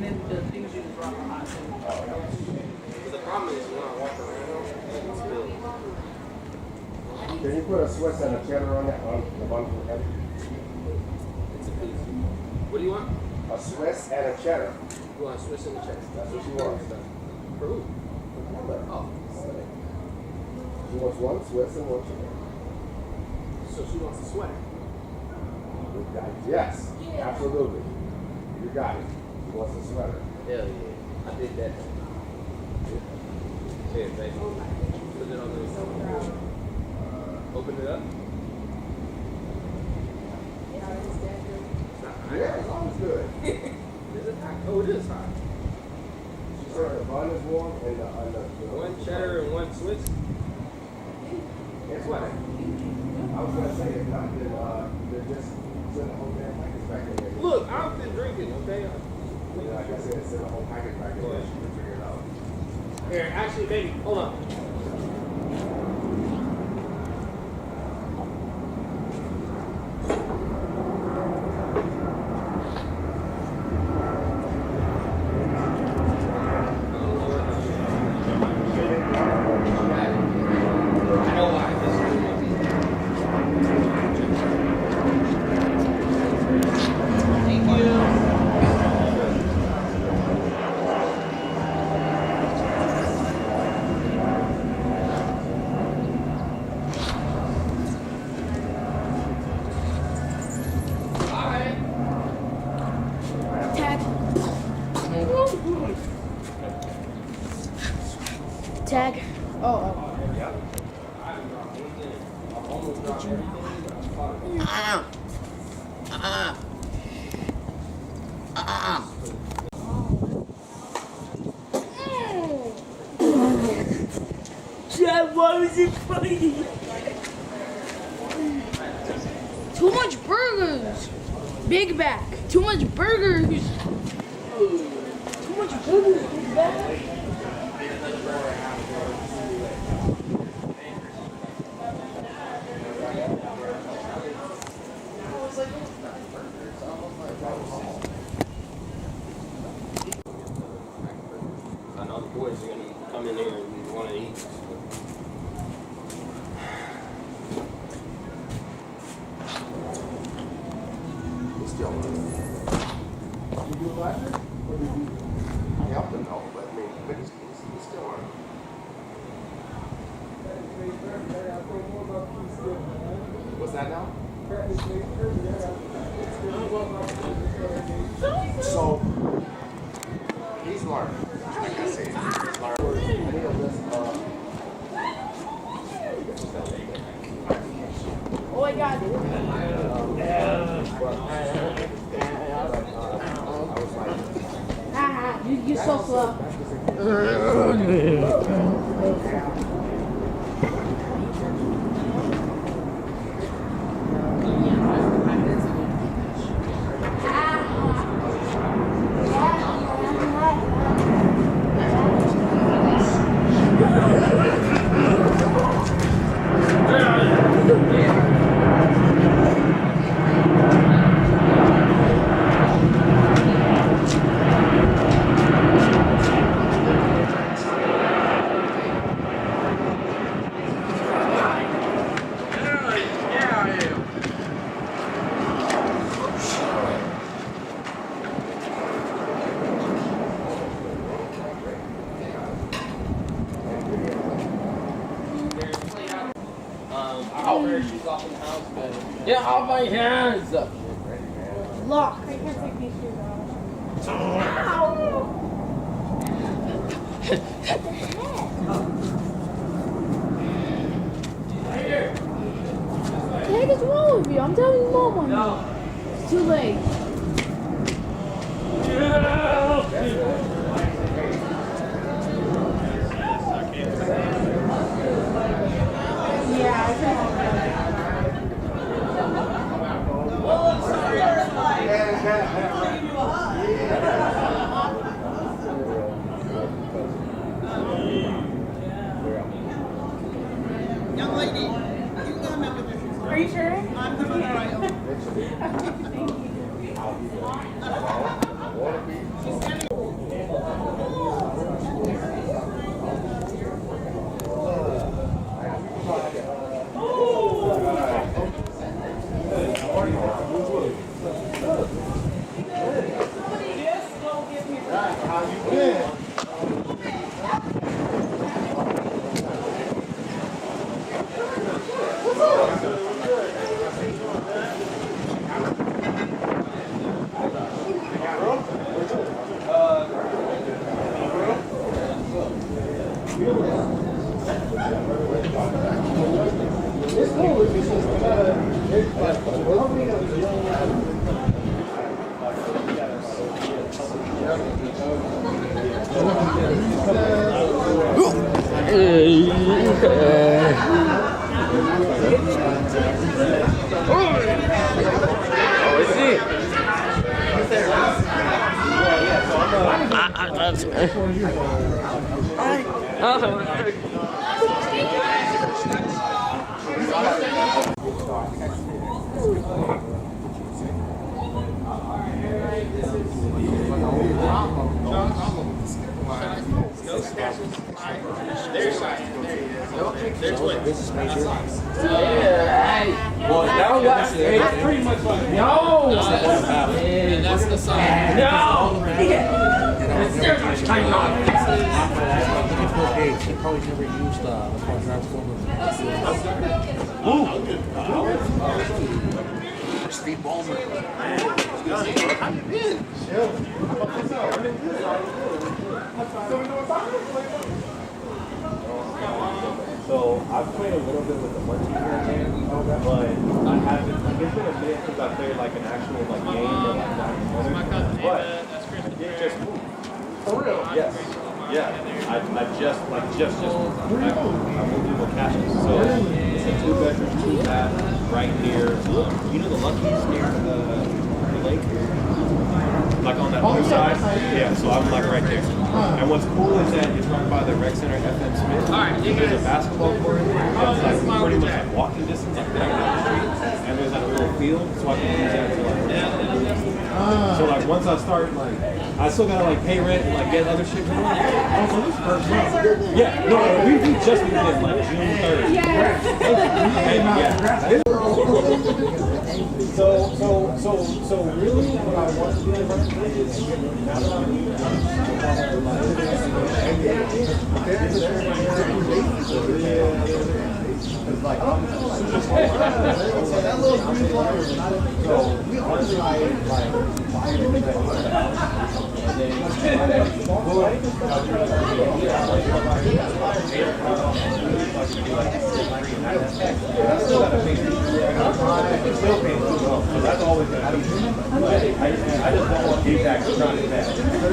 then the things you just drop are hot too. But the problem is when I walk around, it's spilled. Can you put a Swiss and a cheddar on that on the bottom of the head? It's a piece. What do you want? A Swiss and a cheddar. You want a Swiss in the chest? That's what she wants. For who? Oh. She wants one Swiss and one cheddar. So she wants a sweater. Yes, absolutely. You got it. She wants a sweater. Hell yeah. I did that. Here, baby. Put it on the open it up. Yeah, it's always good. Is it hot? Oh, it is hot. She said the bun is warm and the One cheddar and one Swiss. It's what? I was gonna say it's not they're just sitting the whole damn package back in there. Look, I've been drinking, okay? Like I said, it's in the whole package back in there. She can figure it out. Here, actually, baby, hold on. Tag. Oh. Chad, why was it funny? Too much burgers. Big back. Too much burgers. Too much burgers. Big back. I know the boys are gonna come in here and want to eat. It's still on. You do it last year? Or did you help them? No, but I mean, but he's still on. What's that now? So, he's learning. Like I said, he's learning. Oh, I got it. You're so slow. Get off my hands! Lock. I can't take these shoes off. Hey, what's wrong with you? I'm telling Mama. No. It's too late. Yeah, I can. Young lady, you come in with your Are you sure? I'm the royal. Thank you. Well, now that's it's pretty much like no. That's the sign. No. He probably never used the transformer. Steve Ballmer. How you been? So I've played a little bit with the munchie here and there, but I haven't. Like, it's been a minute since I played like an actual like game or like that. But I did just move. For real? Yes. Yeah. I just moved. I moved to Caches. So it's a 2-bedroom, 2-bath right here. You know the Lucky's near the lake? Like on that other side? Yeah, so I'm like right there. And what's cool is that it's right by the rec center FM Smith. There's a basketball court that's like pretty much like walking distance, like right down the street. And there's like a little field, so I can use that to like so like once I start like I still gotta like pay rent and like get other shit going. Oh, so this first month. Yeah, no, we just moved in like June 3rd. Yeah. So really what I want to do is now that so that's always going to be. I just don't want these acts not as bad.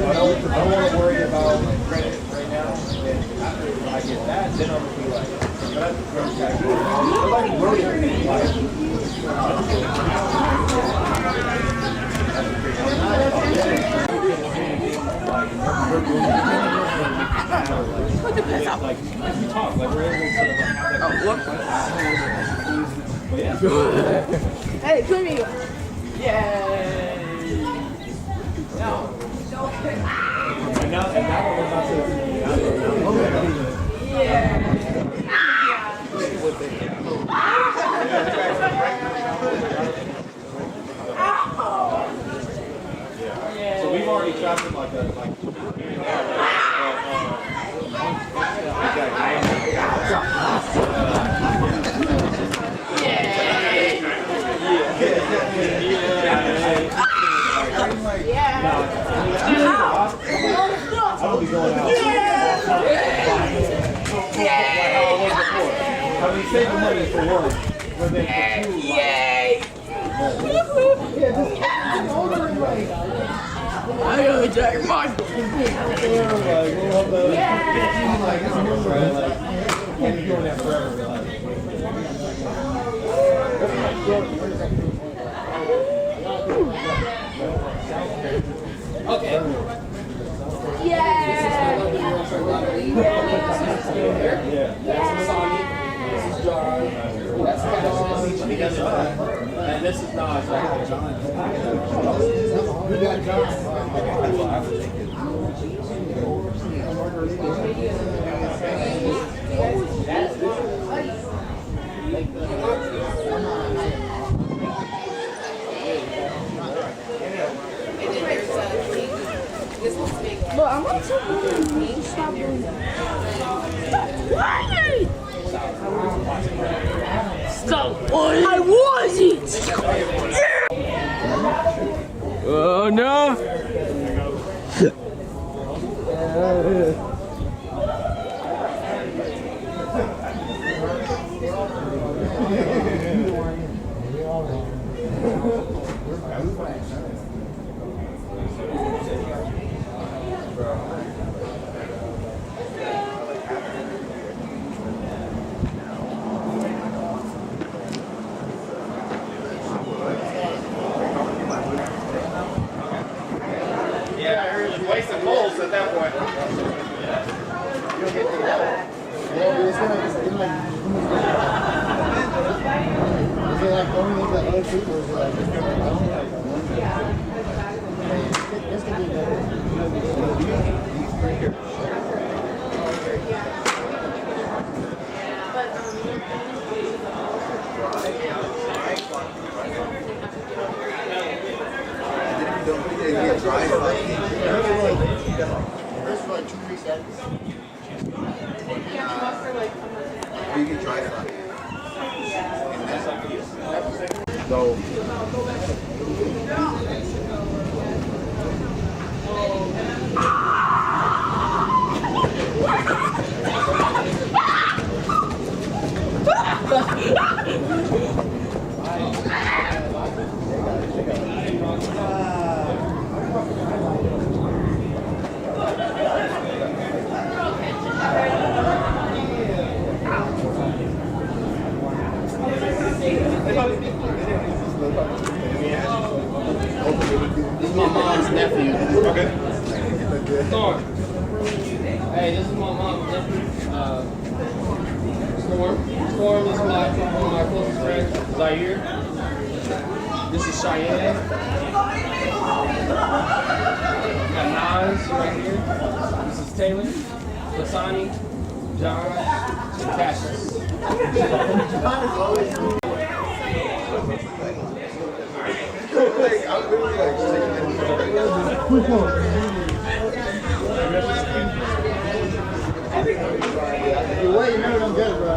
I don't want to worry about credit right now. And after I get that, then I'm going to be like, that's the credit guy. But like, really, like, if we talk, like, we're able to like, have that. Hey, come here. Yay! No. And now we're about to. Yeah. So we've already trapped him like a I will be going out. I mean, save the money for one, but then for two, Yay! I gotta take my. Can't be doing that forever. Okay. And this is not John. We got John. But I'm not so good at stop doing that. Stop! I wasn't! Oh no! Yeah, I heard you wasting goals at that point. Is it like only the other people? Is it like this could be better. First for like 2 3 seconds. You can try it. So. This is my mom's nephew. Okay. Storm. Hey, this is my mom's nephew. Storm. Storm is one of my closest friends. Zaire. This is Cheyenne. Got Nas right here. This is Taylor. Lasani. John. And Cassius. Wait, you know I'm good, bro.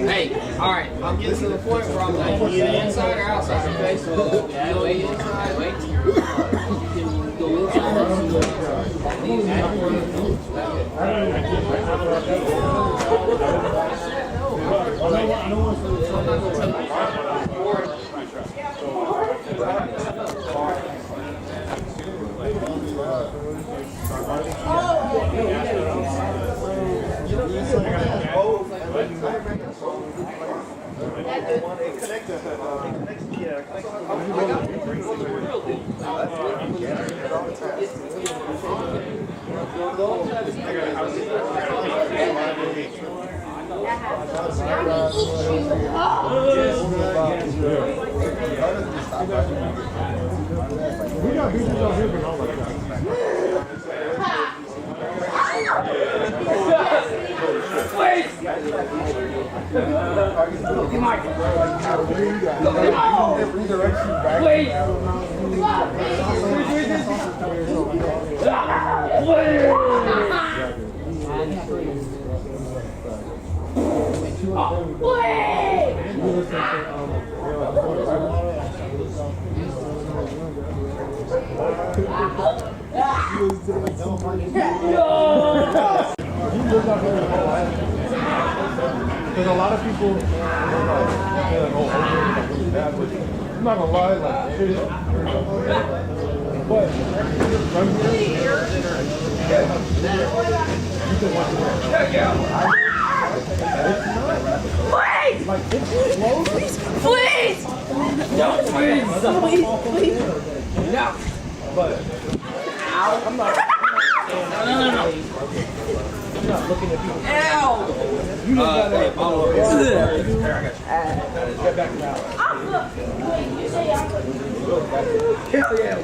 Hey, alright, I'm getting to the point where I'm like, you inside or outside, okay? So, you go inside, wait. You can go inside. We got beaches out here, but not like that. Because a lot of people, I'm not gonna lie, like, shit. But, right here, you can watch it. Please! Like, it's close. Please! No, please! Please! No. But, I'm not. No. You're not looking at people. Ow! You just gotta get back now. Hell yeah.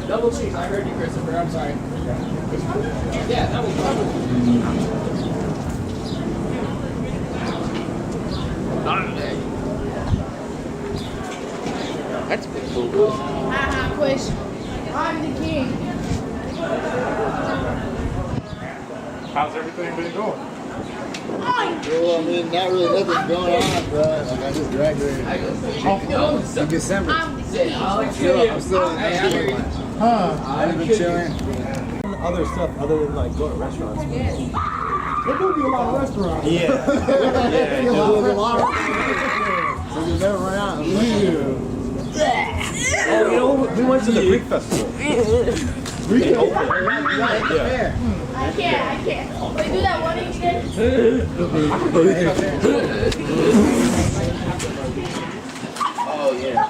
Double cheese. I heard you, Christopher. I'm sorry. Yeah, that was double. That's pretty cool. Question. I'm the king. How's everything been going? I'm Well, I mean, not really nothing going on, bro. Like, I just graduated in December. the king. I'm still in Hey, I hear you. Huh? I've been chilling. other stuff other than like go to restaurants. There do be a lot of restaurants. Yeah. A lot of restaurants. So you never run out. Oh, you know, we went to the Greek festival. Greek Yeah. I can't. Wait, do that one again? Oh yeah.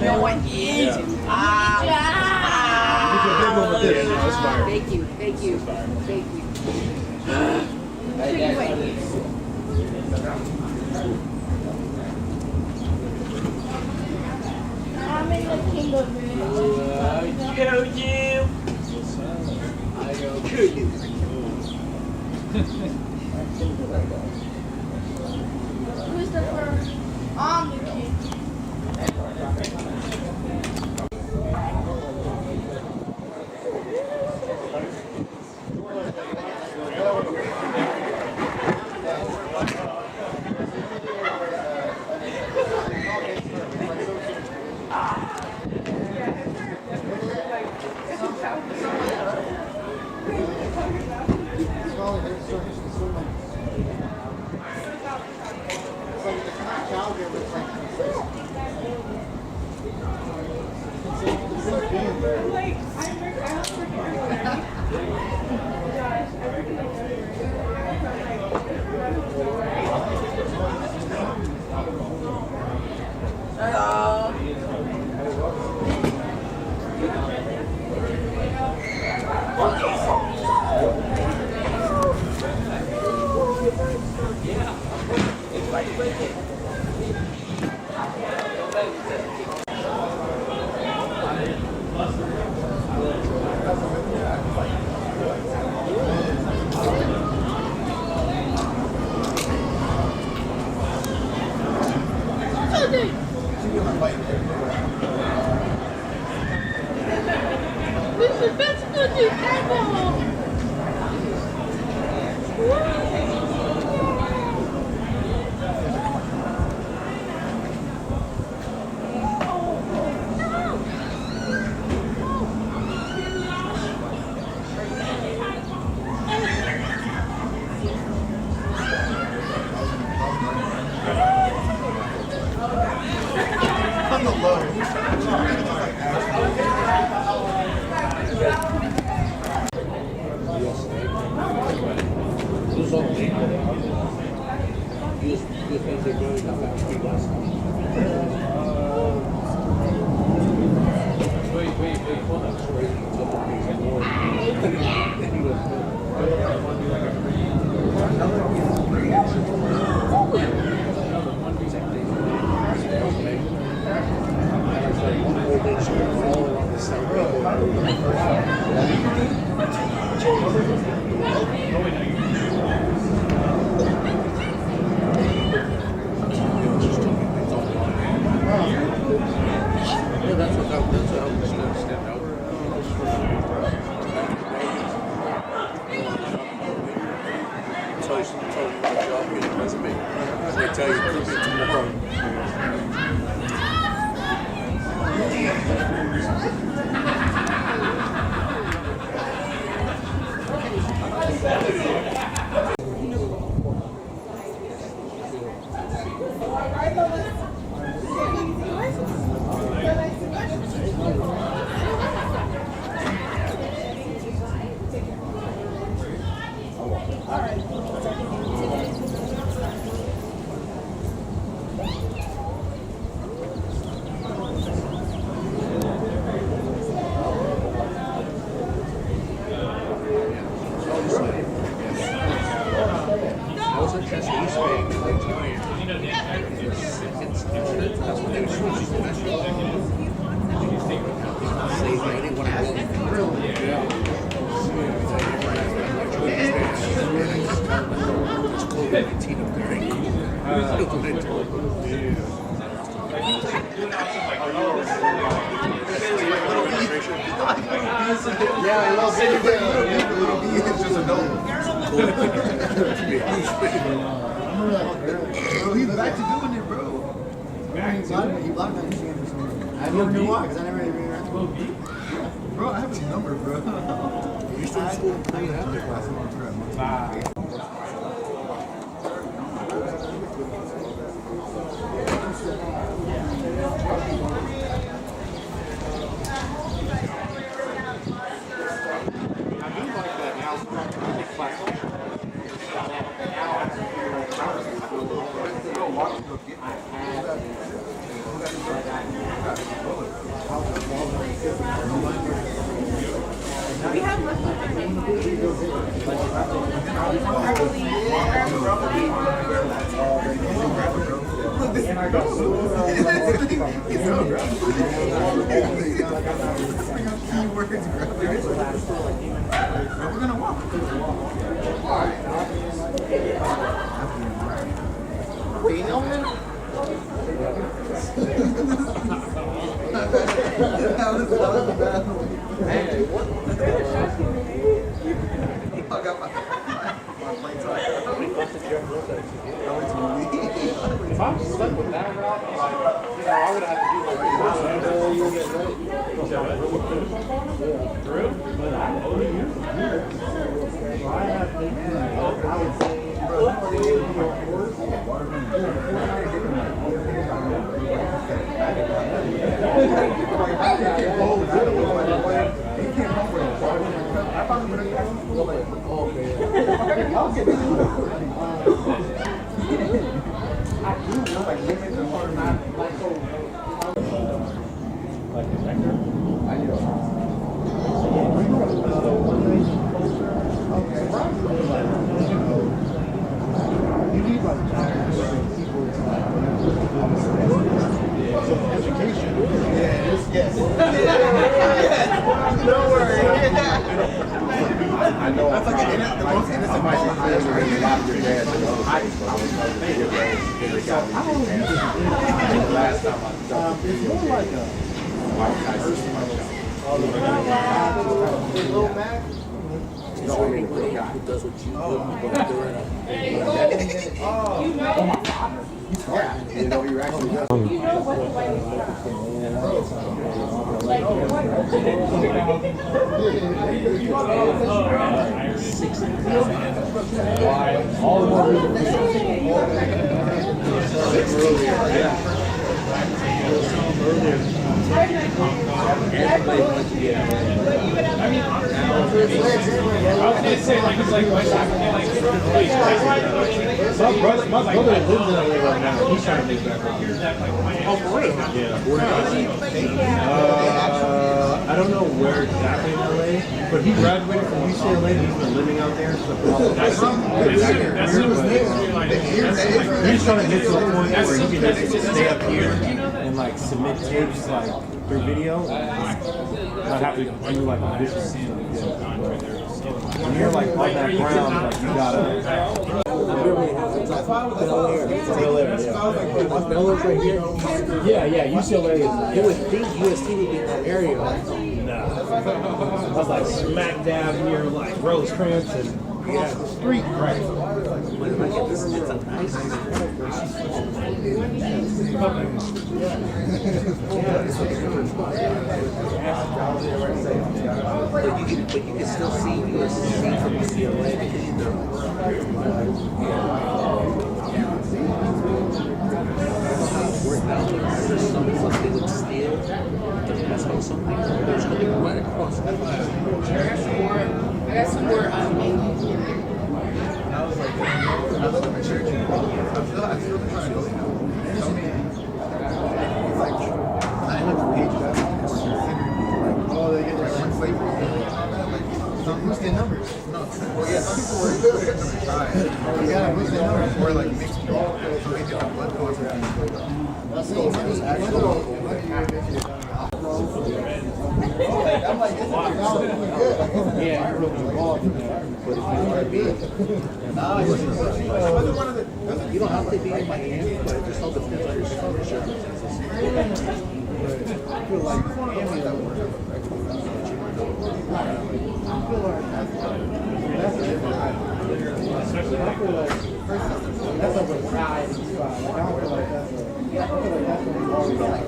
No one is. Thank you. I'm in the kingdom. Christopher, I'm the king. This is the best cookie ever! He's back to doing it, bro. He blocked that shit for some reason. I never knew why, because I never even interacted with him. Bro, I have his number, bro. You still in school? I have to class him on We have we're gonna walk. If I'm stuck with that route, like, I would have to do My brother lives in LA right now. He's trying to make that right here. Oh, for real? Yeah. I don't know where exactly in LA, but he graduated from UCLA and he's been living out there. So he's trying to get to a point where he can just stay up here and like submit tapes like through video and not have to do like a business. When you're like on that ground, like you gotta. Right here. Yeah, UCLA is. You would think USC would be in that area. Nah. I was like smack dab near like Rosecrans and across the street. Right. This is a nice. But you can still see USC from UCLA because you know. There's something with steel, the mask or something. There's something right across. I got some more Oh, they get like one flavor. Who's the numbers? No. Well, yeah, some people were going to try it. Yeah, who's the numbers? Or like mixed meat. So they get the blood culture. That's the actual. I'm like, this is good. Yeah, I really involved in that. But it's you don't have to be in Miami, but it just all depends on your scholarship. I feel like Miami that works. I feel like that's a different I feel like that's like a ride spot. Like, I don't feel like that's a. I feel like that's what we always like.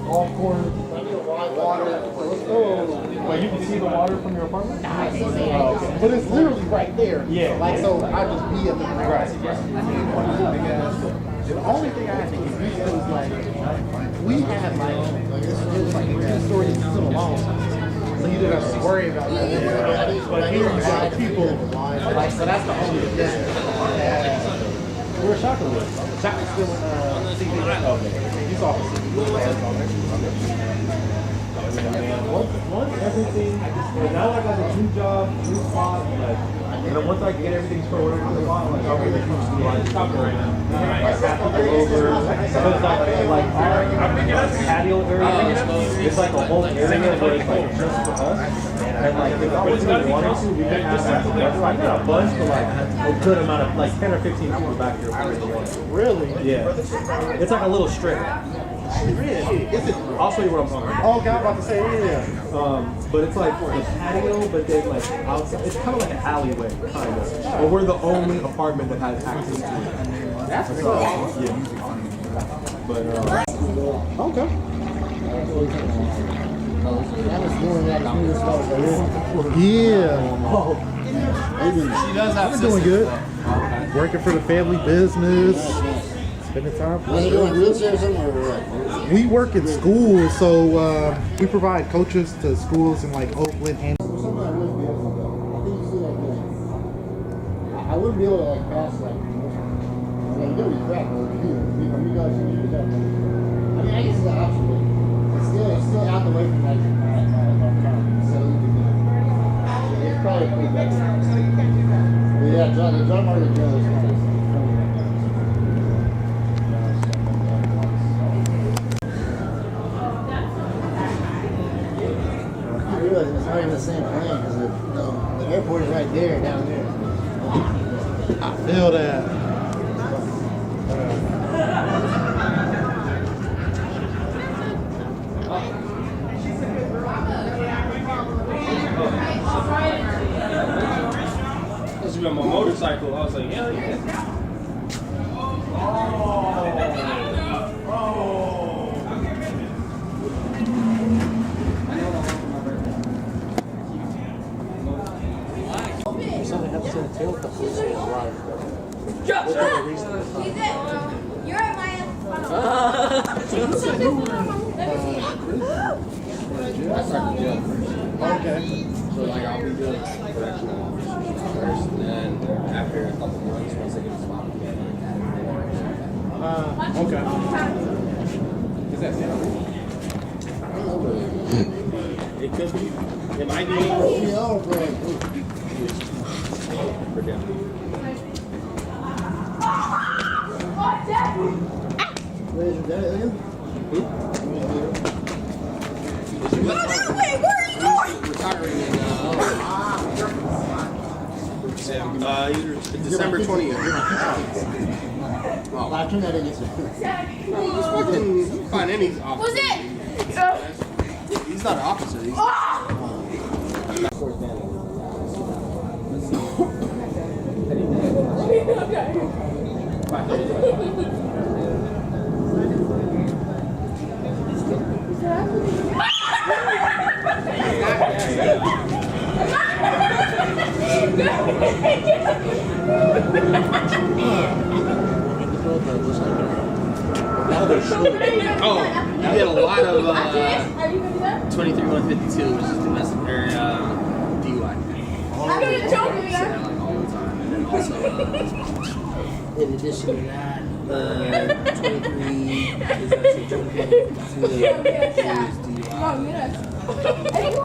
All corn, water. Wait, you can see the water from your apartment? Oh, okay. But it's literally right there. Yeah. Like, so I just be at the Right. The only thing I had to get used to was like, we had like it was like 3 stories still alone. So you didn't have to worry about that. But here you got people, like, so that's the only thing. Where Shaka was? Shaka was still in CV. Okay. You saw the CV. Once everything, now I got a new job, new spot, like, and then once I get everything squared away from the spot, like, I'll really come to like, stop right now. Like, have to go over, because like our patio area, it's like a whole area where it's like just for us. And like, if I was really wanted to, we could have like not a bunch, but like a good amount of, like 10 or 15 people back here. Really? Yeah. It's like a little strip. I'll show you what I'm talking about. Oh, okay, I'm about to say, yeah. But it's like the patio, but then like outside. It's kind of like an alleyway, kind of. But we're the only apartment that has access to it. That's cool. Yeah. But Okay. Yeah. She does have I'm doing good. Working for the family business. Spending time. We work in schools, so we provide coaches to schools in like Oakland and. I wouldn't be able to like pass like you gotta be crap over here. You guys can use that. I mean, I guess it's an option, but it's still out the way from like so it's probably pretty better. But yeah, the John Martin Joe is nice. I realize it's not even the same plane because the airport is right there down there. I feel that. this is on my motorcycle. I was like, hell yeah. You're at my Okay. So like I'll be doing correctional officers first, and then after a couple months, once I get a spot again. Okay. Is that sound? It could be. It might be. Forget. Wait, is that him? Wait, where are you going? Retiring in December 20th. I turned that against him. Just fucking find any officer. Was it? He's not an officer. He's Oh, you get a lot of 23-152, which is domestic or DUI. I'm gonna choke you, Yeah, like all the time. And then also, In addition to that, 23 is actually Yeah.